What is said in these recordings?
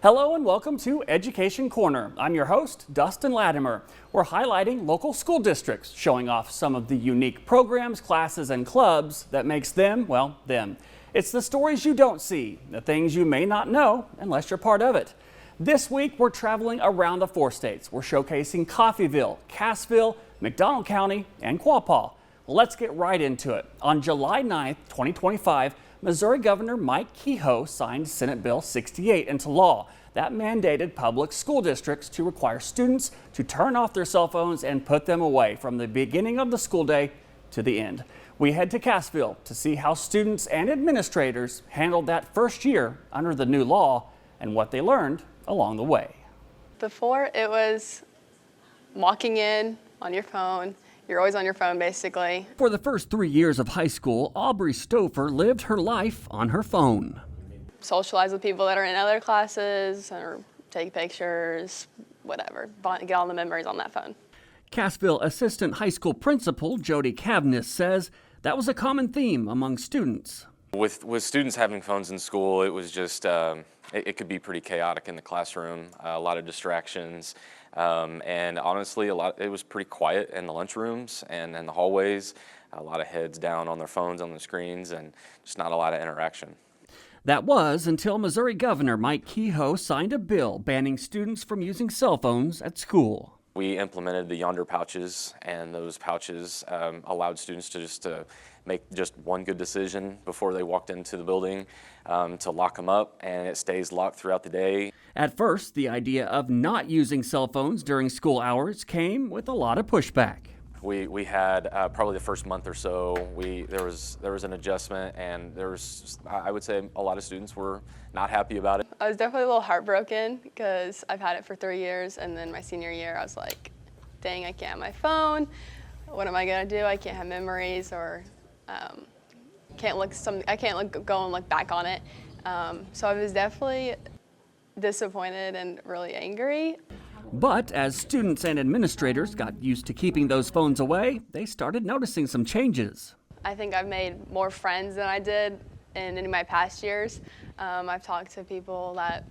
Hello and welcome to Education Corner. I'm your host, Dustin Latimer. We're highlighting local school districts, showing off some of the unique programs, classes, and clubs that makes them, well, them. It's the stories you don't see, the things you may not know unless you're part of it. This week, we're traveling around the 4 states. We're showcasing Coffeyville, Cassville, McDonald County, and Quapaw. Well, let's get right into it. On July 9th, 2025, Missouri Governor Mike Kehoe signed Senate Bill 68 into law. That mandated public school districts to require students to turn off their cell phones and put them away from the beginning of the school day to the end. We head to Cassville to see how students and administrators handled that first year under the new law and what they learned along the way. Before, it was walking in on your phone. You're always on your phone, basically. For the first 3 years of high school, Aubrey Stouffer lived her life on her phone. Socialize with people that are in other classes or take pictures, whatever. Get all the memories on that phone. Cassville Assistant High School Principal Jody Cavness says that was a common theme among students. With students having phones in school, it was just, it could be pretty chaotic in the classroom, a lot of distractions, and honestly, it was pretty quiet in the lunchrooms and in the hallways, a lot of heads down on their phones, on the screens, and just not a lot of interaction. That was until Missouri Governor Mike Kehoe signed a bill banning students from using cell phones at school. We implemented the Yonder pouches, and those pouches allowed students to just make just one good decision before they walked into the building, to lock them up, and it stays locked throughout the day. At first, the idea of not using cell phones during school hours came with a lot of pushback. We had probably the first month or so, there was an adjustment, and I would say a lot of students were not happy about it. I was definitely a little heartbroken because I've had it for 3 years, and then my senior year I was like, dang, I can't have my phone. What am I gonna do? I can't have memories, or I can't go and look back on it. So I was definitely disappointed and really angry. But as students and administrators got used to keeping those phones away, they started noticing some changes. I think I've made more friends than I did in any of my past years. I've talked to people that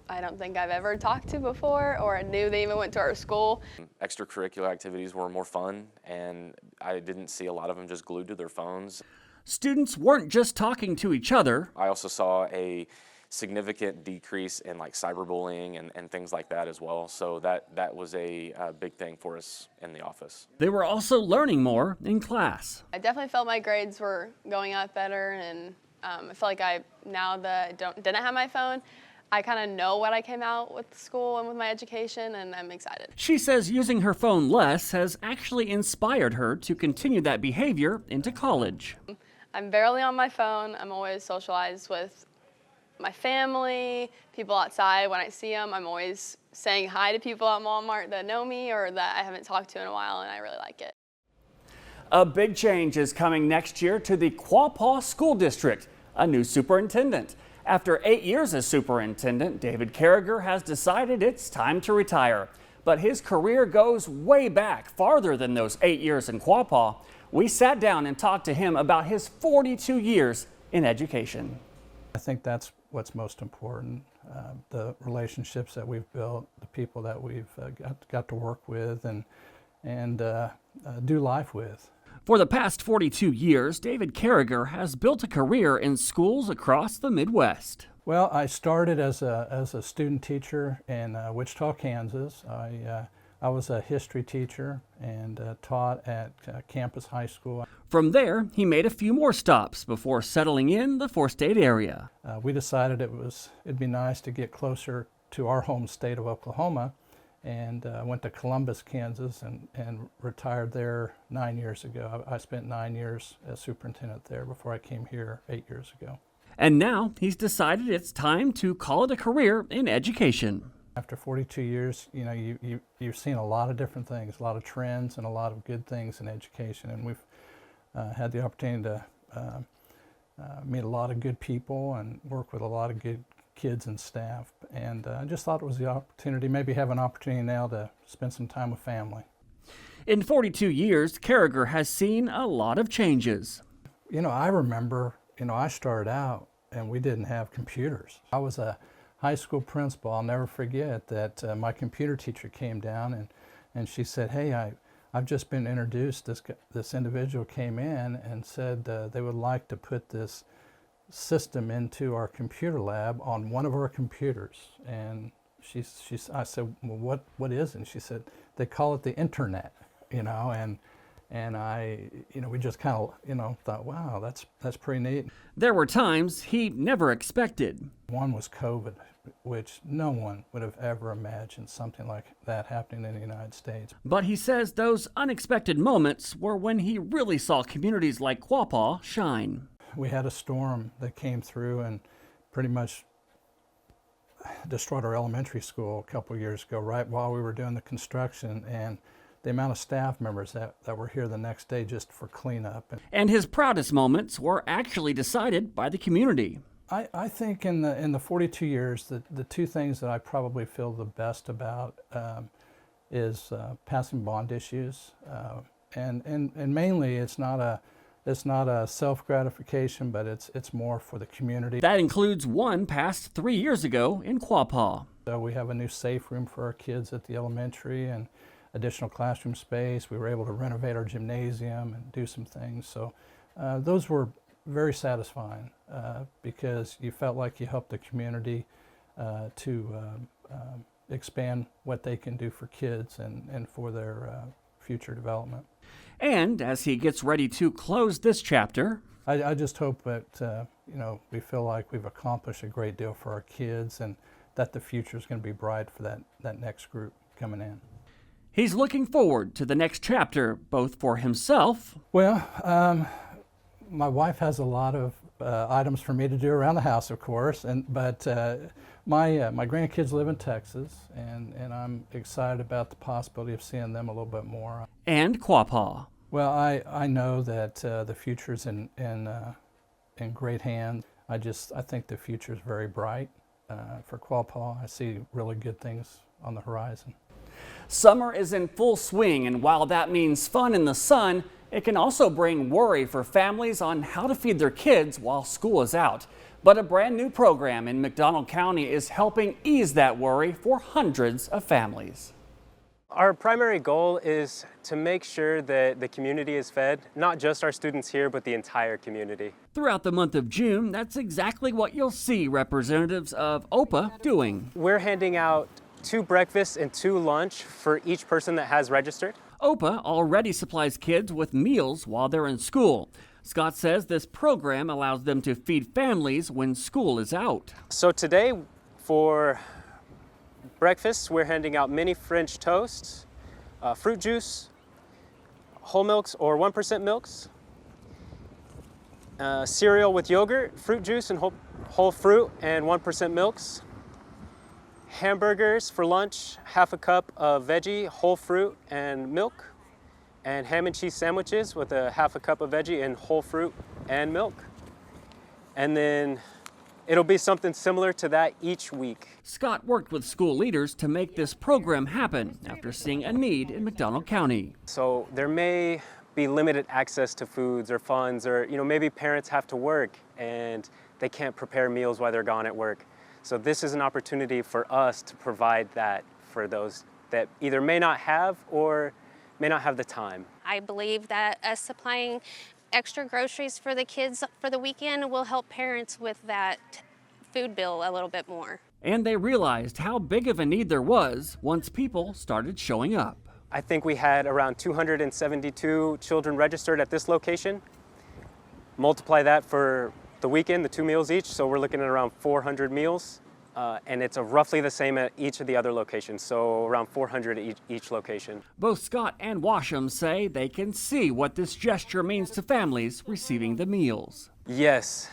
I don't think I've ever talked to before, or knew they even went to our school. Extracurricular activities were more fun, and I didn't see a lot of them just glued to their phones. Students weren't just talking to each other. I also saw a significant decrease in like cyberbullying and things like that as well. So that was a big thing for us in the office. They were also learning more in class. I definitely felt my grades were going up better, and I feel like now that I didn't have my phone, I kind of know what I came out with school and with my education, and I'm excited. She says using her phone less has actually inspired her to continue that behavior into college. I'm barely on my phone. I'm always socialized with my family, people outside. When I see them, I'm always saying hi to people at Walmart that know me or that I haven't talked to in a while, and I really like it. A big change is coming next year to the Quapaw School District, a new superintendent. After 8 years as superintendent, David Carragher has decided it's time to retire. But his career goes way back, farther than those 8 years in Quapaw. We sat down and talked to him about his 42 years in education. I think that's what's most important, the relationships that we've built, the people that we've got to work with and do life with. For the past 42 years, David Carragher has built a career in schools across the Midwest. Well, I started as a student teacher in Wichita, Kansas. I was a history teaper and taught at Campus High School. From there, he made a few more stops before settling in the 4-state area. We decided it'd be nice to get closer to our home state of Oklahoma, and went to Columbus, Kansas, and retired there 9 years ago. I spent 9 years as superintendent there before I came here 8 years ago. And now he's decided it's time to call it a career in education. After 42 years, you know, you've seen a lot of different things, a lot of trends and a lot of good things in education, and we've had the opportunity to meet a lot of good people and work with a lot of good kids and staff, and I just thought it was the opportunity, maybe have an opportunity now to spend some time with family. In 42 years, Carragher has seen a lot of changes. You know, I remember, I started out and we didn't have computers. I was a high school principal, I'll never forget that my computer teacher came down and she said, "Hey, I've just been introduced. This individual came in and said they would like to put this system into our computer lab on one of our computers." And I said, "Well, what is it?" And she said, "They call it the internet," and I, we just kind of, thought, wow, that's pretty neat. There were times he never expected. One was COVID, which no one would have ever imagined something like that happening in the United States. But he says those unexpected moments were when he really saw communities like Quapaw shine. We had a storm that came through and pretty much destroyed our elementary school a couple years ago, right while we were doing the construction, and the amount of staff members that were here the next day just for cleanup. And his proudest moments were actually decided by the community. I think in the 42 years, the two things that I probably feel the best about is passing bond issues, and mainly it's not a self-gratification, but it's more for the community. That includes one passed 3 years ago in Quapaw. So we have a new safe room for our kids at the elementary and additional classroom space. We were able to renovate our gymnasium and do some things. So those were very satisfying because you felt like you helped the community to expand what they can do for kids and for their future development. And as he gets ready to close this chapter, I just hope that we feel like we've accomplished a great deal for our kids and that the future is going to be bright for that next group coming in. he's looking forward to the next chapter, both for himself. Well, my wife has a lot of items for me to do around the house, of course, but my grandkids live in Texas, and I'm excited about the possibility of seeing them a little bit more. And Quapaw. Well, I know that the future's in great hands. I think the future is very bright for Quapaw. I see really good things on the horizon. Summer is in full swing, and while that means fun in the sun, it can also bring worry for families on how to feed their kids while school is out. But a brand new program in McDonald County is helping ease that worry for hundreds of families. Our primary goal is to make sure that the community is fed, not just our students here, but the entire community. Throughout the month of June, that's exactly what you'll see representatives of OPA doing. We're handing out 2 breakfasts and 2 lunch for each person that has registered. OPA already supplies kids with meals while they're in school. Scott says this program allows them to feed families when school is out. So today, for breakfast, we're handing out mini French toasts, fruit juice, whole milks or 1% milks, cereal with yogurt, fruit juice and whole fruit and 1% milks, hamburgers for lunch, half a cup of veggie, whole fruit and milk, and ham and cheese sandwiches with a half a cup of veggie and whole fruit and milk. And then it'll be something similar to that each week. Scott worked with school leaders to make this program happen after seeing a need in McDonald County. So there may be limited access to foods or funds, or maybe parents have to work and they can't prepare meals while they're gone at work. So this is an opportunity for us to provide that for those that either may not have or may not have the time. I believe that us supplying extra groceries for the kids for the weekend will help parents with that food bill a little bit more. And they realized how big of a need there was once people started showing up. I think we had around 272 children registered at this location. Multiply that for the weekend, the 2 meals each, so we're looking at around 400 meals. And it's roughly the same at each of the other locations, so around 400 each location. Both Scott and Washam say they can see what this gesture means to families receiving the meals. Yes,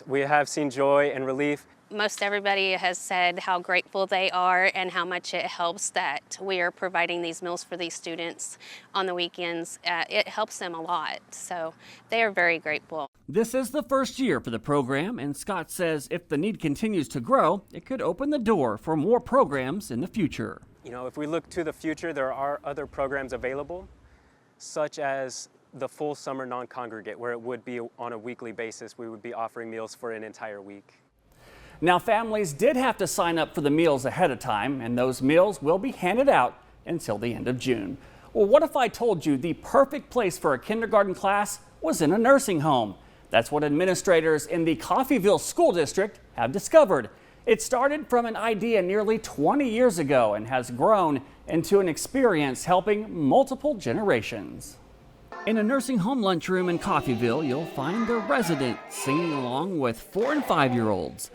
we have seen joy and relief. Most everybody has said how grateful they are and how much it helps that we are providing these meals for these students on the weekends. It helps them a lot, so they are very grateful. This is the first year for the program, and Scott says if the need continues to grow, it could open the door for more programs in the future. If we look to the future, there are other programs available, such as the full summer non-congregate, where it would be on a weekly basis. We would be offering meals for an entire week. Now, families did have to sign up for the meals ahead of time, and those meals will be handed out until the end of June. Well, what if I told you the perfect place for a kindergarten class was in a nursing home? That's what administrators in the Coffeyville School District have discovered. It started from an idea nearly 20 years ago and has grown into an experience helping multiple generations. In a nursing home lunchroom in Coffeyville, you'll find the residents singing along with 4- and 5-year-olds.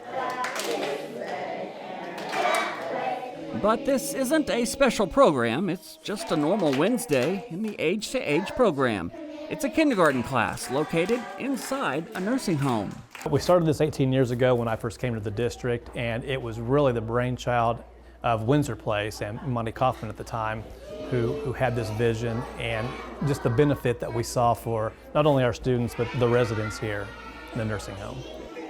But this isn't a special program, it's just a normal Wednesday in the Age to Age program. It's a kindergarten class located inside a nursing home. We started this 18 years ago when I first came to the district, and it was really the brainchild of Windsor Place and Monty Kaufman at the time, who had this vision and just the benefit that we saw for not only our students but the residents here in the nursing home.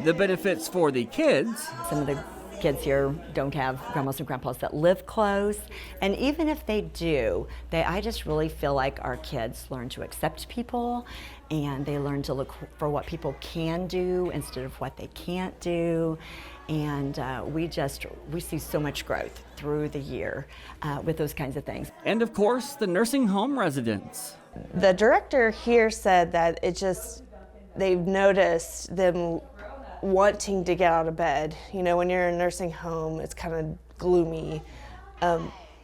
The benefits for the kids. Some of the kids here don't have grandmas and grandpas that live close, and even if they do, I just really feel like our kids learn to accept people, and they learn to look for what people can do instead of what they can't do. And we see so much growth through the year with those kinds of things. And of course, the nursing home residents. The director here said that they've noticed them wanting to get out of bed. You know, when you're in a nursing home, it's kind of gloomy.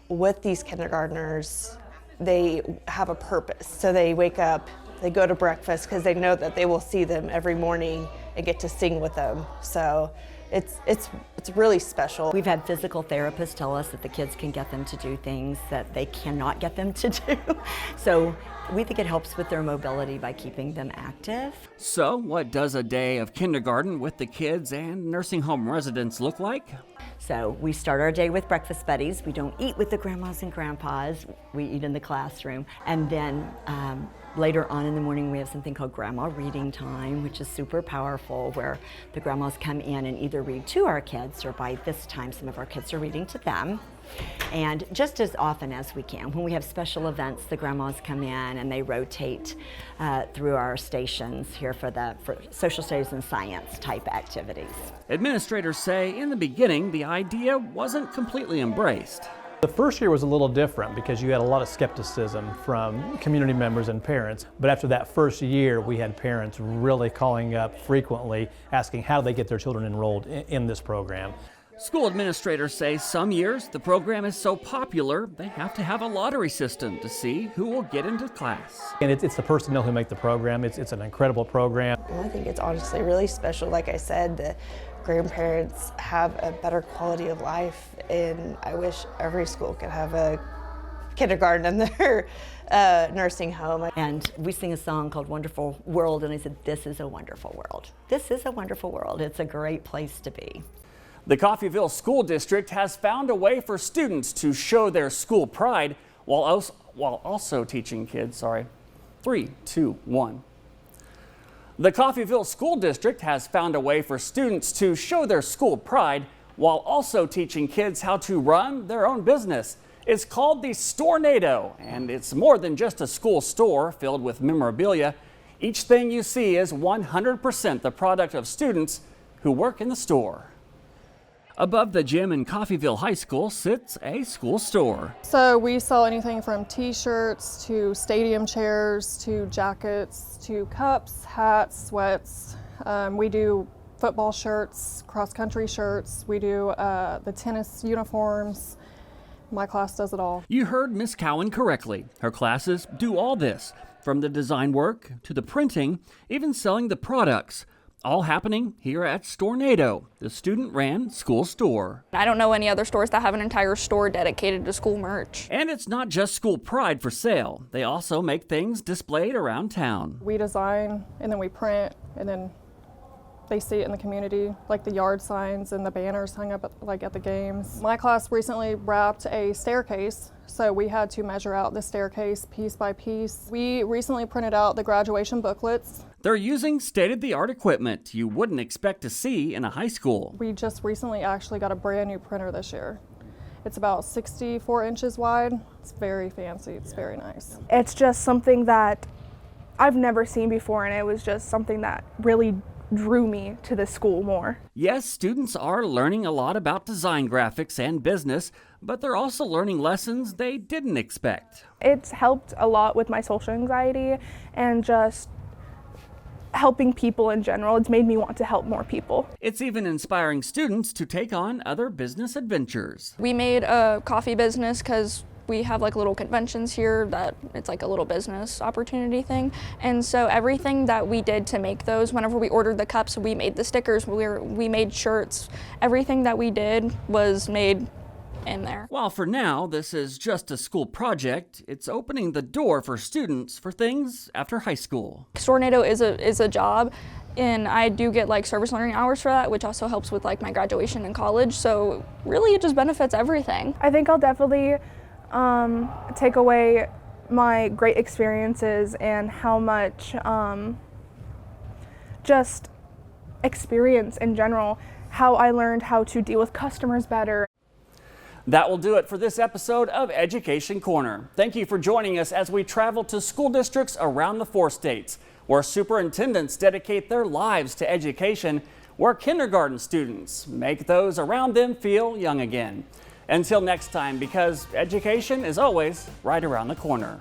With these kindergartners, they have a purpose. So they wake up, they go to breakfast because they know that they will see them every morning and get to sing with them. So it's really special. We've had physical therapists tell us that the kids can get them to do things that they cannot get them to do. So we think it helps with their mobility by keeping them active. So what does a day of kindergarten with the kids and nursing home residents look like? So we start our day with breakfast buddies. We don't eat with the grandmas and grandpas. We eat in the classroom. And then later on in the morning, we have something called Grandma Reading Time, which is super powerful, where the grandmas come in and either read to our kids, or by this time, some of our kids are reading to them. And just as often as we can, when we have special events, the grandmas come in and they rotate through our stations here for social studies and science type activities. Administrators say in the beginning, the idea wasn't completely embraced. The first year was a little different because you had a lot of skepticism from community members and parents. But after that first year, we had parents really calling up frequently, asking how they get their children enrolled in this program. School administrators say some years the program is so popular they have to have a lottery system to see who will get into class. And it's the personnel who make the program. It's an incredible program. Well, I think it's honestly really special. Like I said, the grandparents have a better quality of life, and I wish every school could have a kindergarten in their nursing home. And we sing a song called Wonderful World, and I said, this is a wonderful world. This is a wonderful world. It's a great place to be. The Coffeyville School District has found a way for students to show their school pride while also teaching kids, 3, 2, 1. The Coffeyville School District has found a way for students to show their school pride while also teaching kids how to run their own business. It's called the Stornado, and it's more than just a school store filled with memorabilia. Each thing you see is 100% the product of students who work in the store. Above the gym in Coffeyville High School sits a school store. So we sell anything from t-shirts to stadium chairs to jackets to cups, hats, sweats. We do football shirts, cross-country shirts. We do the tennis uniforms. My class does it all. You heard Miss Cowan correctly. Her classes do all this, from the design work to the printing, even selling the products. All happening here at Stornado, the student-ran school store. I don't know any other stores that have an entire store dedicated to school merch. And it's not just school pride for sale. They also make things displayed around town. We design and then we print, and then they see it in the community, like the yard signs and the banners hung up at the games. My class recently wrapped a staircase, so we had to measure out the staircase piece by piece. We recently printed out the graduation booklets. They're using state-of-the-art equipment you wouldn't expect to see in a high school. We just recently actually got a brand new printer this year. It's about 64 inches wide. It's very fancy, it's very nice. It's just something that I've never seen before, and it was just something that really drew me to this school more. Yes, students are learning a lot about design graphics and business, but they're also learning lessons they didn't expect. It's helped a lot with my social anxiety and just helping people in general. It's made me want to help more people. It's even inspiring students to take on other business adventures. We made a coffee business because we have like little conventions here that it's like a little business opportunity thing. And so everything that we did to make those, whenever we ordered the cups, we made the stickers, we made shirts, everything that we did was made in there. While for now this is just a school project, it's opening the door for students for things after high school. Stornado is a job, and I do get like service learning hours for that, which also helps with like my graduation in college. So really it just benefits everything. I think I'll definitely take away my great experiences and how much just experience in general, how I learned how to deal with customers better. That will do it for this episode of Education Corner. Thank you for joining us as we travel to school districts around the 4 states, where superintendents dedicate their lives to education, where kindergarten students make those around them feel young again. Until next time, because education is always right around the corner.